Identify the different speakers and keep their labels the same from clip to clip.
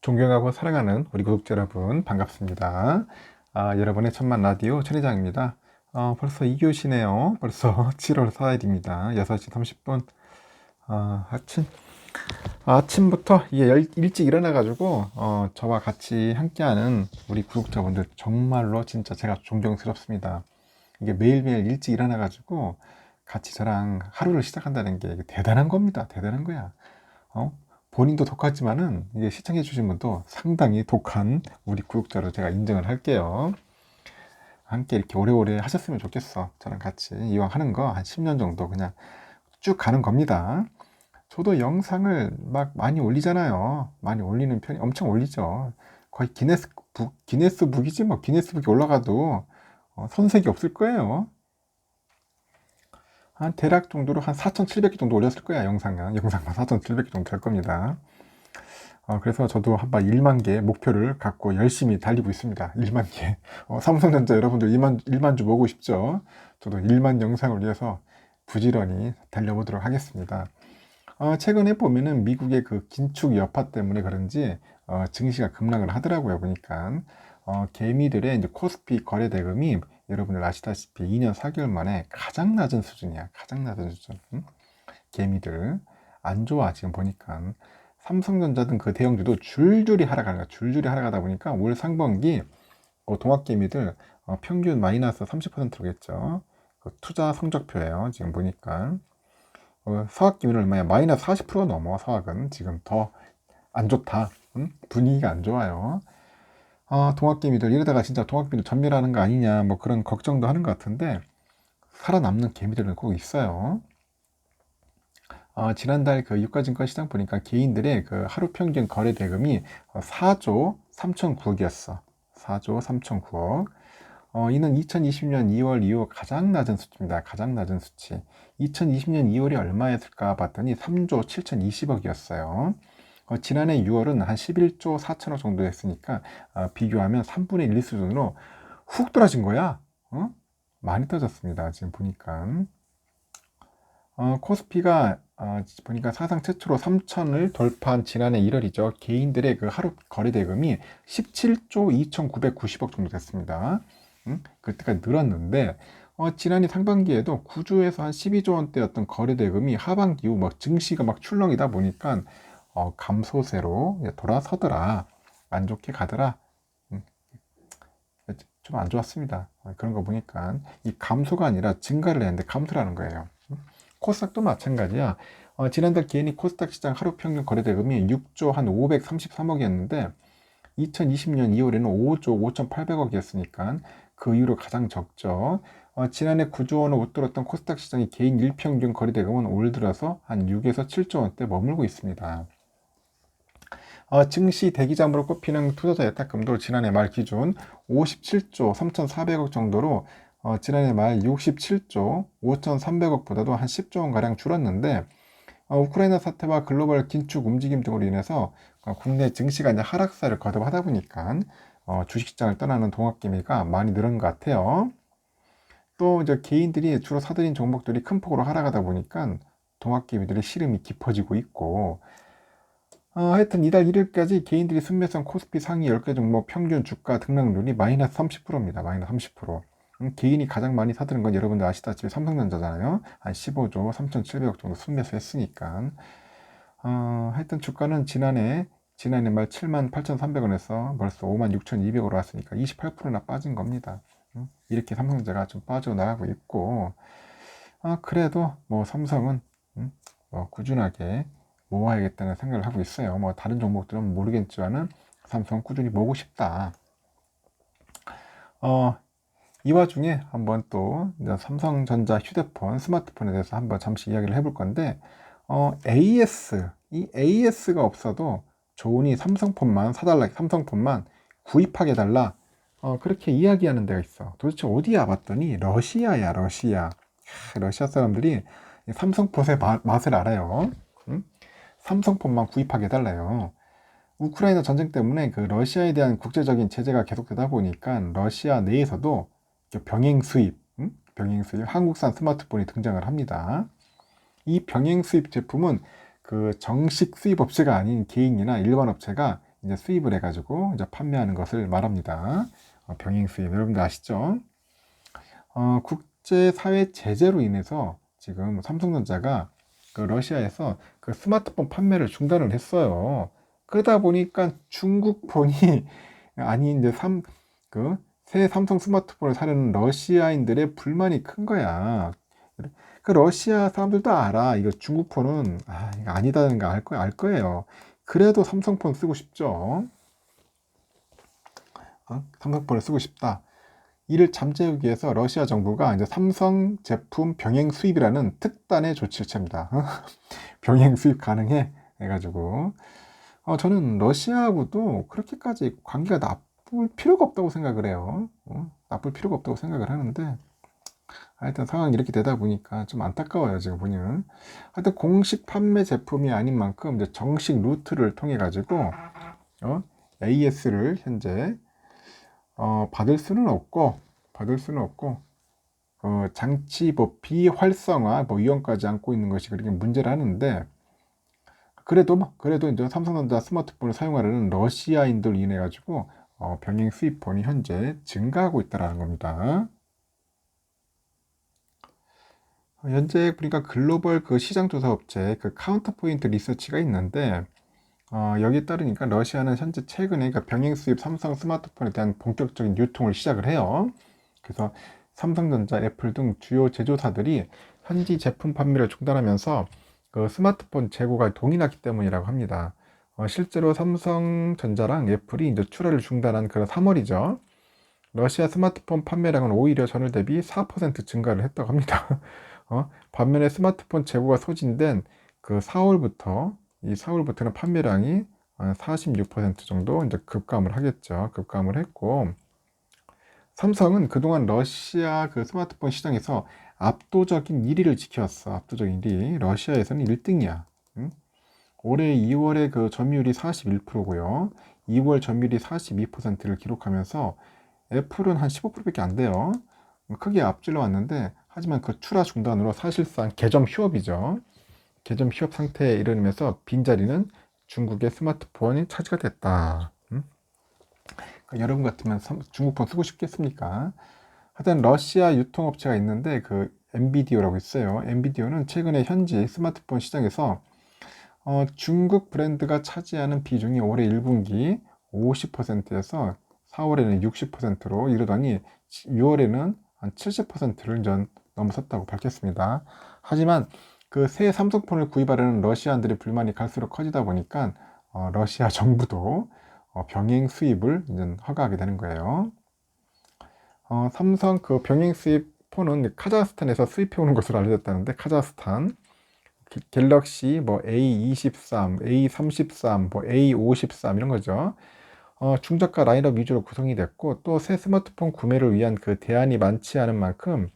Speaker 1: 존경하고 사랑하는 우리 구독자 여러분 반갑습니다. 여러분의 천만 라디오 천회장입니다. 벌써 2교시네요. 벌써 7월 4일입니다. 6시 30분. 아침부터 이게 일찍 일어나가지고 저와 같이 함께하는 우리 구독자분들 정말로 진짜 제가 존경스럽습니다. 이게 매일매일 일찍 일어나가지고 같이 저랑 하루를 시작한다는 게 대단한 겁니다. 대단한 거야. 어? 본인도 독하지만은 이게 시청해 주신 분도 상당히 독한 우리 구독자로 제가 인정을 할게요. 함께 이렇게 오래오래 하셨으면 좋겠어. 저랑 같이 이왕 하는 거 한 10년 정도 그냥 쭉 가는 겁니다. 저도 영상을 막 많이 올리잖아요. 많이 올리는 편이 엄청 올리죠. 거의 기네스북이지 뭐. 기네스북에 올라가도 손색이 없을 거예요. 한 대략 정도로 한 4,700개 정도 올렸을 거야. 영상만 4,700개 정도 될 겁니다. 그래서 저도 한번 1만 개 목표를 갖고 열심히 달리고 있습니다. 1만 개. 삼성전자 여러분들 1만 주 보고 싶죠? 저도 1만 영상을 위해서 부지런히 달려보도록 하겠습니다. 최근에 보면은 미국의 그 긴축 여파 때문에 그런지 증시가 급락을 하더라고요. 보니까 개미들의 이제 코스피 거래 대금이 여러분들 아시다시피 2년 4개월 만에 가장 낮은 수준이야. 가장 낮은 수준. 개미들 안 좋아 지금 보니까. 삼성전자 등 그 대형주도 줄줄이 하락하는 거야. 줄줄이 하락하다 보니까 올 상반기 동학개미들 평균 마이너스 30%겠죠. 그 투자 성적표예요. 지금 보니까 서학개미는 얼마야? 마이너스 40%가 넘어. 서학은 지금 더 안 좋다. 분위기가 안 좋아요. 동학개미들 이러다가 진짜 동학개미들 전멸하는 거 아니냐 뭐 그런 걱정도 하는 것 같은데 살아남는 개미들은 꼭 있어요. 지난달 그 유가증권 시장 보니까 개인들의 그 하루 평균 거래 대금이 4조 3,900억이었어. 4조 3,900억. 이는 2020년 2월 이후 가장 낮은 수치입니다. 가장 낮은 수치. 2020년 2월이 얼마였을까 봤더니 3조 7,020억이었어요. 지난해 6월은 한 11조 4천억 정도 됐으니까 비교하면 3분의 1 수준으로 훅 떨어진 거야. 많이 떨어졌습니다. 지금 보니까. 코스피가 보니까 사상 최초로 3천을 돌파한 지난해 1월이죠. 개인들의 그 하루 거래 대금이 17조 2,990억 정도 됐습니다. 그때까지 늘었는데 지난해 상반기에도 9조에서 한 12조 원대였던 거래 대금이 하반기 후 막 증시가 막 출렁이다 보니까 감소세로 돌아서더라. 안 좋게 가더라. 좀 안 좋았습니다. 그런 거 보니까 이 감소가 아니라 증가를 했는데 감소라는 거예요. 코스닥도 마찬가지야. 지난달 개인이 코스닥 시장 하루 평균 거래 대금이 6조 한 533억이었는데 2020년 2월에는 5조 5,800억이었으니까 그 이후로 가장 적죠. 지난해 9조 원을 웃돌았던 코스닥 시장의 개인 일평균 거래 대금은 올 들어서 한 6에서 7조 원대 머물고 있습니다. 증시 대기자금으로 꼽히는 투자자 예탁금도 지난해 말 기준 57조 3,400억 정도로 지난해 말 67조 5,300억보다도 한 10조 원가량 줄었는데 우크라이나 사태와 글로벌 긴축 움직임 등으로 인해서 국내 증시가 이제 하락세를 거듭하다 보니까 주식시장을 떠나는 동학개미가 많이 늘은 것 같아요. 또 이제 개인들이 주로 사들인 종목들이 큰 폭으로 하락하다 보니까 동학개미들의 시름이 깊어지고 있고 하여튼 이달 1일까지 개인들이 순매수한 코스피 상위 10개 종목 평균 주가 등락률이 마이너스 30%입니다. 마이너스 30%. 개인이 가장 많이 사들은 건 여러분들 아시다시피 삼성전자잖아요. 한 15조 3,700억 정도 순매수 했으니까. 하여튼 주가는 지난해 말 78,300원에서 벌써 56,200원으로 왔으니까 28%나 빠진 겁니다. 이렇게 삼성전자가 좀 빠져나가고 있고, 그래도 뭐 삼성은 뭐 꾸준하게 모아야겠다는 생각을 하고 있어요. 뭐 다른 종목들은 모르겠지만은 삼성 꾸준히 모으고 싶다. 이 와중에 한번 또 삼성전자 휴대폰, 스마트폰에 대해서 한번 잠시 이야기를 해볼 건데 이 AS가 없어도 좋으니 삼성폰만 사달라, 삼성폰만 구입하게 달라. 그렇게 이야기하는 데가 있어. 도대체 어디야 봤더니 러시아야, 러시아. 러시아 사람들이 삼성폰의 맛을 알아요. 삼성폰만 구입하게 해달래요. 우크라이나 전쟁 때문에 그 러시아에 대한 국제적인 제재가 계속되다 보니까 러시아 내에서도 병행 수입, 한국산 스마트폰이 등장을 합니다. 이 병행 수입 제품은 그 정식 수입 업체가 아닌 개인이나 일반 업체가 이제 수입을 해가지고 이제 판매하는 것을 말합니다. 병행 수입 여러분들 아시죠? 국제사회 제재로 인해서 지금 삼성전자가 그 러시아에서 그 스마트폰 판매를 중단을 했어요. 그러다 보니까 중국폰이 아니 이제 새 삼성 스마트폰을 사려는 러시아인들의 불만이 큰 거야. 그 러시아 사람들도 알아. 이거 중국폰은 이거 아니다는 거 알 거예요. 그래도 삼성폰 쓰고 싶죠. 삼성폰을 쓰고 싶다. 이를 잠재우기 위해서 러시아 정부가 이제 삼성 제품 병행 수입이라는 특단의 조치를 취합니다. 병행 수입 가능해 해가지고 저는 러시아하고도 그렇게까지 관계가 나쁠 필요가 없다고 생각을 해요. 나쁠 필요가 없다고 생각을 하는데 하여튼 상황이 이렇게 되다 보니까 좀 안타까워요. 지금 보면 하여튼 공식 판매 제품이 아닌 만큼 이제 정식 루트를 통해 가지고 AS를 현재 받을 수는 없고 장치 뭐 비활성화 뭐 위험까지 안고 있는 것이 그렇게 문제를 하는데 그래도 이제 삼성전자 스마트폰을 사용하려는 러시아인들 인해 가지고 병행 수입폰이 현재 증가하고 있다는 겁니다. 현재 그러니까 글로벌 그 시장 조사 업체 그 카운터포인트 리서치가 있는데 여기에 따르니까 러시아는 현재 최근에 그러니까 병행 수입 삼성 스마트폰에 대한 본격적인 유통을 시작을 해요. 그래서 삼성전자, 애플 등 주요 제조사들이 현지 제품 판매를 중단하면서 그 스마트폰 재고가 동이 났기 때문이라고 합니다. 실제로 삼성전자랑 애플이 이제 출하를 중단한 그런 3월이죠. 러시아 스마트폰 판매량은 오히려 전월 대비 4% 증가를 했다고 합니다. 반면에 스마트폰 재고가 소진된 그 4월부터는 판매량이 46% 정도 이제 급감을 하겠죠. 급감을 했고, 삼성은 그동안 러시아 그 스마트폰 시장에서 압도적인 1위를 지켰어. 압도적인 1위. 러시아에서는 1등이야. 올해 2월에 그 점유율이 41%고요. 2월 점유율이 42%를 기록하면서 애플은 한 15%밖에 안 돼요. 크게 앞질러 왔는데 하지만 그 출하 중단으로 사실상 개점 휴업이죠. 개점 휴업 상태에 이르면서 빈자리는 중국의 스마트폰이 차지가 됐다. 그러니까 여러분 같으면 중국폰 쓰고 싶겠습니까? 하여튼 러시아 유통업체가 있는데 그 엔비디오라고 있어요. 엔비디오는 최근에 현지 스마트폰 시장에서 중국 브랜드가 차지하는 비중이 올해 1분기 50%에서 4월에는 60%로 이르더니 6월에는 한 70%를 넘어섰다고 밝혔습니다. 하지만 그 새 삼성폰을 구입하려는 러시아인들의 불만이 갈수록 커지다 보니까 러시아 정부도 병행 수입을 이제 허가하게 되는 거예요. 삼성 그 병행 수입 폰은 카자흐스탄에서 수입해 오는 것으로 알려졌다는데 카자흐스탄 갤럭시 뭐 A23, A33, 뭐 A53 이런 거죠. 중저가 라인업 위주로 구성이 됐고 또 새 스마트폰 구매를 위한 그 대안이 많지 않은 만큼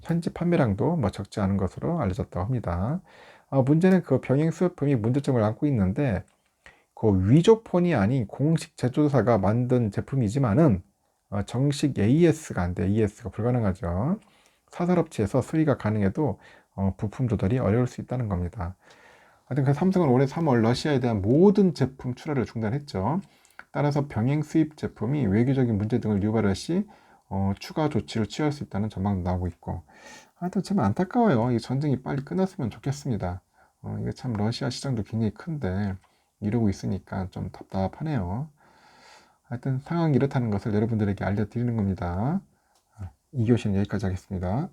Speaker 1: 현지 판매량도 뭐 적지 않은 것으로 알려졌다고 합니다. 문제는 그 병행 수요품이 문제점을 안고 있는데 그 위조폰이 아닌 공식 제조사가 만든 제품이지만은 정식 AS가 안 돼. AS가 불가능하죠. 사설업체에서 수리가 가능해도 부품 조달이 어려울 수 있다는 겁니다. 하여튼 그 삼성은 올해 3월 러시아에 대한 모든 제품 출하를 중단했죠. 따라서 병행 수입 제품이 외교적인 문제 등을 유발할 시 추가 조치를 취할 수 있다는 전망도 나오고 있고 하여튼 참 안타까워요. 이 전쟁이 빨리 끝났으면 좋겠습니다. 이게 참 러시아 시장도 굉장히 큰데 이러고 있으니까 좀 답답하네요. 하여튼 상황이 이렇다는 것을 여러분들에게 알려드리는 겁니다. 2교시는 여기까지 하겠습니다.